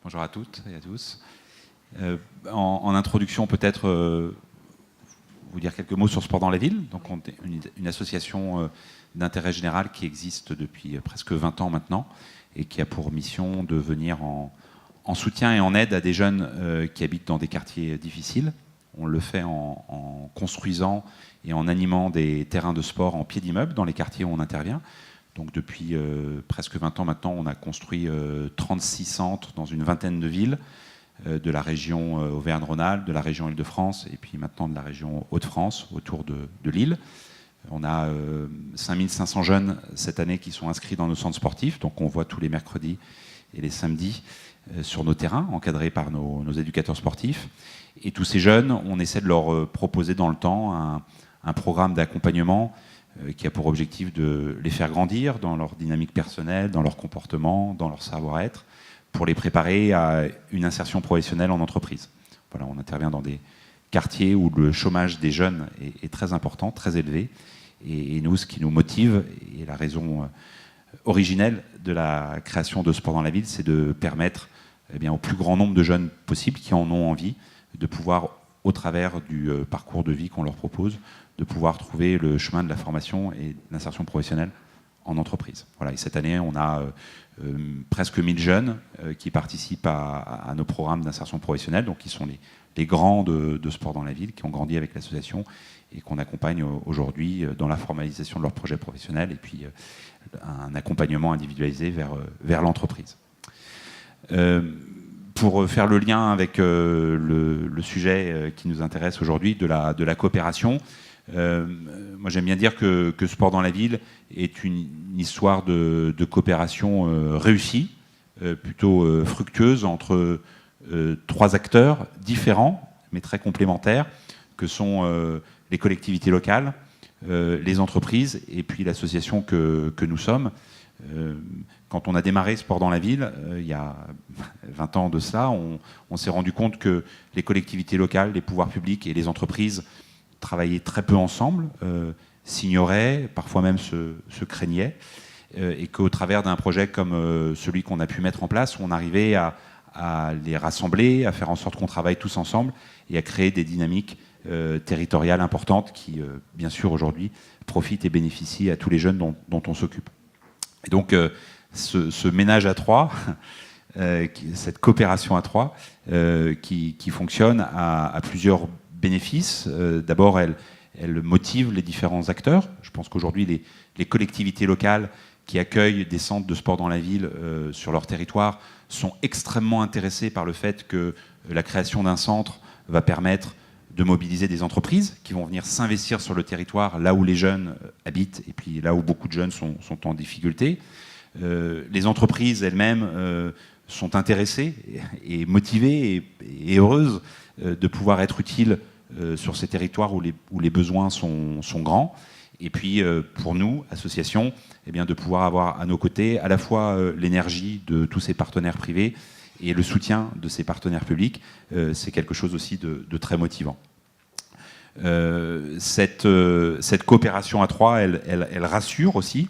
Bonjour à toutes et à tous. En introduction, peut-être vous dire quelques mots sur Sport dans la ville. Donc, on est une association d'intérêt général qui existe depuis presque 20 ans maintenant et qui a pour mission de venir en soutien et en aide à des jeunes qui habitent dans des quartiers difficiles. On le fait en construisant et en animant des terrains de sport en pied d'immeuble dans les quartiers où on intervient. Donc depuis presque 20 ans maintenant, on a construit 36 centres dans une vingtaine de villes de la région Auvergne-Rhône-Alpes, de la région Île-de-France et puis maintenant de la région Hauts-de-France autour de Lille. On a 5500 jeunes cette année qui sont inscrits dans nos centres sportifs, donc on voit tous les mercredis et les samedis sur nos terrains, encadrés par nos éducateurs sportifs. Et tous ces jeunes, on essaie de leur proposer dans le temps un programme d'accompagnement qui a pour objectif de les faire grandir dans leur dynamique personnelle, dans leur comportement, dans leur savoir-être, pour les préparer à une insertion professionnelle en entreprise. Voilà, on intervient dans des quartiers où le chômage des jeunes est très important, très élevé. Et nous, ce qui nous motive, et la raison originelle de la création de Sport dans la ville, c'est de permettre au plus grand nombre de jeunes possible qui en ont envie de pouvoir, au travers du parcours de vie qu'on leur propose, de pouvoir trouver le chemin de la formation et de l'insertion professionnelle en entreprise. Voilà. Et cette année, on a presque 1000 jeunes qui participent à nos programmes d'insertion professionnelle, donc qui sont les grands de Sport dans la ville, qui ont grandi avec l'association et qu'on accompagne aujourd'hui dans la formalisation de leur projet professionnel et puis un accompagnement individualisé vers l'entreprise. Pour faire le lien avec le sujet qui nous intéresse aujourd'hui de la coopération, moi j'aime bien dire que Sport dans la ville est une histoire de coopération réussie, plutôt fructueuse entre 3 acteurs différents mais très complémentaires que sont les collectivités locales, les entreprises et puis l'association que nous sommes. Quand on a démarré Sport dans la ville, il y a 20 ans de cela, on s'est rendu compte que les collectivités locales, les pouvoirs publics et les entreprises travaillaient très peu ensemble, s'ignoraient, parfois même se craignaient, et qu'au travers d'un projet comme celui qu'on a pu mettre en place, on arrivait à les rassembler, à faire en sorte qu'on travaille tous ensemble et à créer des dynamiques territoriales importantes qui, bien sûr, aujourd'hui, profitent et bénéficient à tous les jeunes dont on s'occupe. Et donc, ce ménage à 3, cette coopération à 3, qui fonctionne à plusieurs bénéfices. D'abord, elle motive les différents acteurs. Je pense qu'aujourd'hui, les collectivités locales qui accueillent des centres de sport dans la ville sur leur territoire sont extrêmement intéressées par le fait que la création d'un centre va permettre de mobiliser des entreprises qui vont venir s'investir sur le territoire, là où les jeunes habitent et puis là où beaucoup de jeunes sont en difficulté. Les entreprises elles-mêmes sont intéressées et motivées et heureuses de pouvoir être utiles sur ces territoires où les besoins sont grands. Et puis pour nous, associations, de pouvoir avoir à nos côtés à la fois l'énergie de tous ces partenaires privés et le soutien de ces partenaires publics, c'est quelque chose aussi de très motivant. Cette coopération à 3, elle rassure aussi,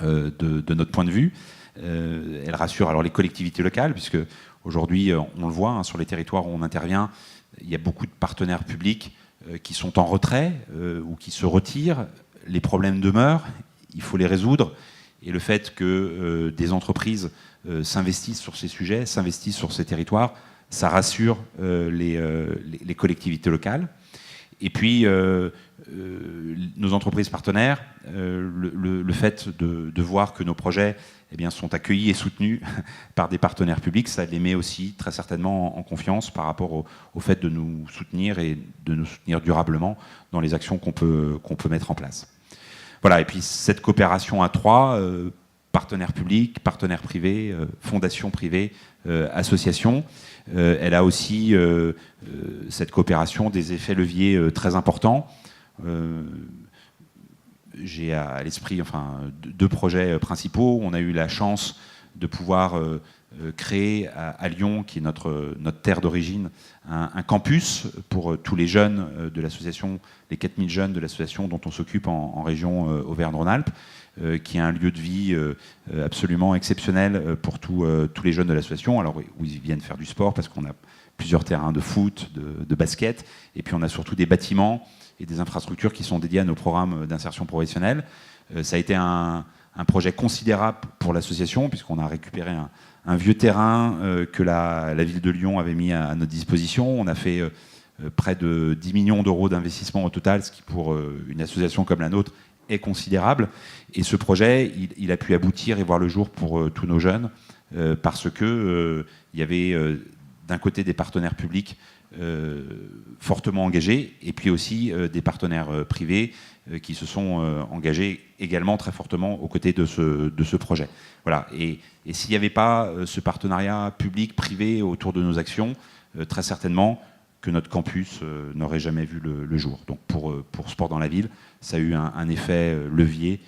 de notre point de vue. Elle rassure alors les collectivités locales, puisque aujourd'hui, on le voit, sur les territoires où on intervient, il y a beaucoup de partenaires publics qui sont en retrait ou qui se retirent. Les problèmes demeurent, il faut les résoudre. Et le fait que des entreprises s'investissent sur ces sujets, s'investissent sur ces territoires, ça rassure les collectivités locales. Et puis, nos entreprises partenaires, le fait de voir que nos projets sont accueillis et soutenus par des partenaires publics, ça les met aussi très certainement en confiance par rapport au fait de nous soutenir et de nous soutenir durablement dans les actions qu'on peut mettre en place. Voilà, et puis cette coopération à 3, partenaires publics, partenaires privés, fondations privées, associations, elle a aussi, cette coopération, des effets leviers très importants. J'ai à l'esprit 2 projets principaux. On a eu la chance de pouvoir créer à Lyon, qui est notre terre d'origine, un campus pour tous les jeunes de l'association, les 4000 jeunes de l'association dont on s'occupe en région Auvergne-Rhône-Alpes, qui est un lieu de vie absolument exceptionnel pour tous les jeunes de l'association. Alors, où ils viennent faire du sport, parce qu'on a plusieurs terrains de foot, de basket, et puis on a surtout des bâtiments et des infrastructures qui sont dédiées à nos programmes d'insertion professionnelle. Ça a été un projet considérable pour l'association, puisqu'on a récupéré un vieux terrain que la ville de Lyon avait mis à notre disposition. On a fait près de 10 millions d'euros d'investissement au total, ce qui pour une association comme la nôtre est considérable. Et ce projet, il a pu aboutir et voir le jour pour tous nos jeunes, parce que il y avait d'un côté des partenaires publics fortement engagés, et puis aussi des partenaires privés qui se sont engagés également très fortement aux côtés de ce projet. Voilà. Et s'il n'y avait pas ce partenariat public-privé autour de nos actions, très certainement que notre campus n'aurait jamais vu le jour. Donc pour Sport dans la ville, ça a eu un effet levier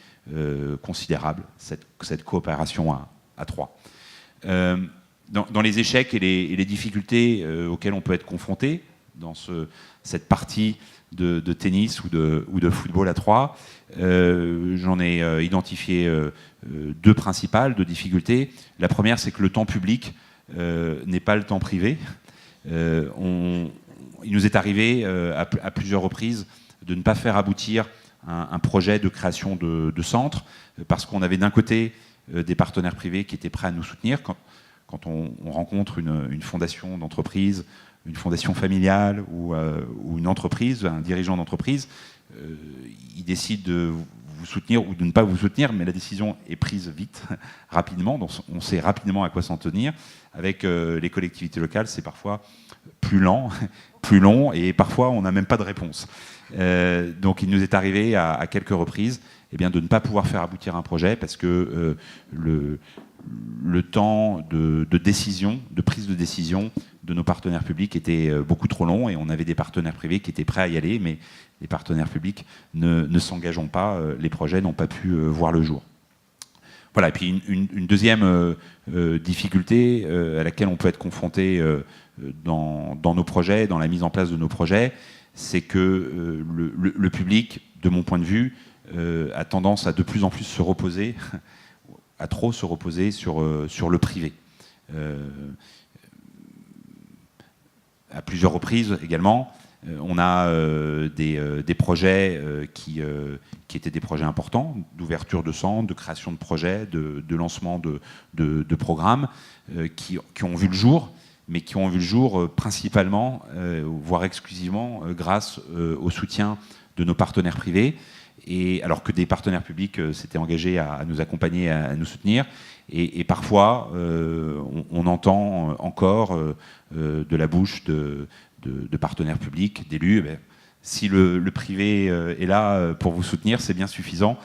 considérable, cette coopération à trois. Dans les échecs et les difficultés auxquelles on peut être confronté dans cette partie de tennis ou de football à trois, j'en ai identifié deux principales de difficultés. La première, c'est que le temps public n'est pas le temps privé. Il nous est arrivé à plusieurs reprises de ne pas faire aboutir un projet de création de centre, parce qu'on avait d'un côté des partenaires privés qui étaient prêts à nous soutenir. Quand on rencontre une fondation d'entreprise, une fondation familiale ou une entreprise, un dirigeant d'entreprise, il décide de vous soutenir ou de ne pas vous soutenir, mais la décision est prise vite, rapidement, donc on sait rapidement à quoi s'en tenir. Avec les collectivités locales, c'est parfois plus lent, plus long, et parfois on n'a même pas de réponse. Donc il nous est arrivé à quelques reprises de ne pas pouvoir faire aboutir un projet parce que le temps de décision, de prise de décision de nos partenaires publics était beaucoup trop long, et on avait des partenaires privés qui étaient prêts à y aller, mais les partenaires publics ne s'engageant pas, les projets n'ont pas pu voir le jour. Voilà, et puis une deuxième difficulté à laquelle on peut être confronté dans nos projets, dans la mise en place de nos projets, c'est que le public, de mon point de vue, a tendance à de plus en plus se reposer, à trop se reposer sur le privé. À plusieurs reprises également, on a des projets qui étaient des projets importants, d'ouverture de centres, de création de projets, de lancement de programmes, qui ont vu le jour, mais qui ont vu le jour principalement, voire exclusivement, grâce au soutien de nos partenaires privés, et alors que des partenaires publics s'étaient engagés à nous accompagner, à nous soutenir. Et parfois, on entend encore de la bouche de partenaires publics, d'élus, si le privé est là pour vous soutenir, c'est bien suffisant.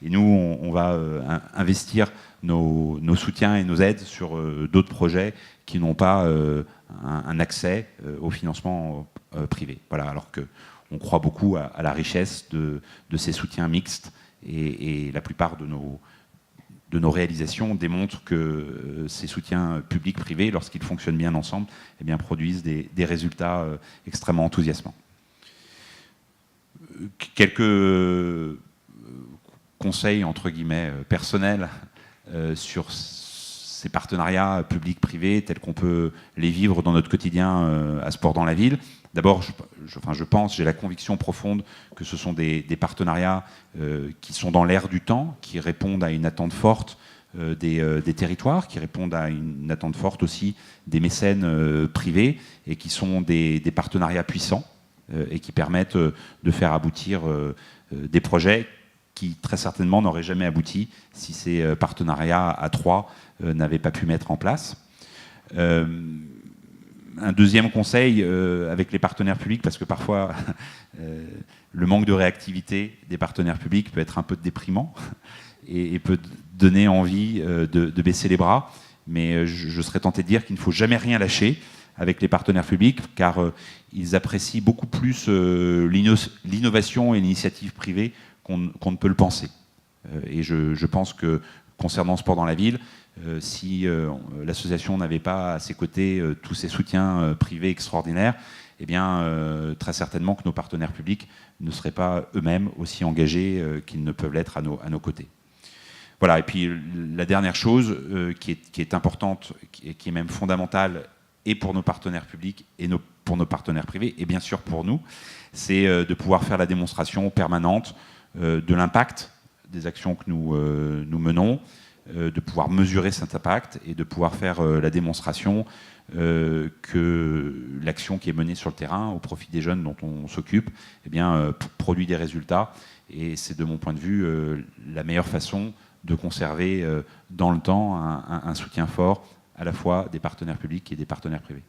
Et nous, on va investir nos soutiens et nos aides sur d'autres projets qui n'ont pas un accès au financement privé. Voilà, alors qu'on croit beaucoup à la richesse de ces soutiens mixtes, et la plupart de nos réalisations démontrent que ces soutiens publics-privés, lorsqu'ils fonctionnent bien ensemble, produisent des résultats extrêmement enthousiasmants. Quelques conseils, entre guillemets, personnels sur ces partenariats publics-privés tels qu'on peut les vivre dans notre quotidien à Sport dans la ville. D'abord, j'ai la conviction profonde que ce sont des partenariats qui sont dans l'air du temps, qui répondent à une attente forte des territoires, qui répondent à une attente forte aussi des mécènes privés, et qui sont des partenariats puissants et qui permettent de faire aboutir des projets qui très certainement n'auraient jamais abouti si ces partenariats à trois n'avaient pas pu mettre en place. Un deuxième conseil avec les partenaires publics, parce que parfois le manque de réactivité des partenaires publics peut être un peu déprimant et peut donner envie de baisser les bras, mais je serais tenté de dire qu'il ne faut jamais rien lâcher avec les partenaires publics, car ils apprécient beaucoup plus l'innovation et l'initiative privée qu'on ne peut le penser. Et je pense que concernant Sport dans la ville, si l'association n'avait pas à ses côtés tous ces soutiens privés extraordinaires, très certainement que nos partenaires publics ne seraient pas eux-mêmes aussi engagés qu'ils ne peuvent l'être à nos côtés. Voilà, et puis la dernière chose qui est importante, qui est même fondamentale, et pour nos partenaires publics et pour nos partenaires privés, et bien sûr pour nous, c'est de pouvoir faire la démonstration permanente de l'impact des actions que nous menons, de pouvoir mesurer cet impact et de pouvoir faire la démonstration que l'action qui est menée sur le terrain au profit des jeunes dont on s'occupe produit des résultats. Et c'est de mon point de vue la meilleure façon de conserver dans le temps un soutien fort à la fois des partenaires publics et des partenaires privés.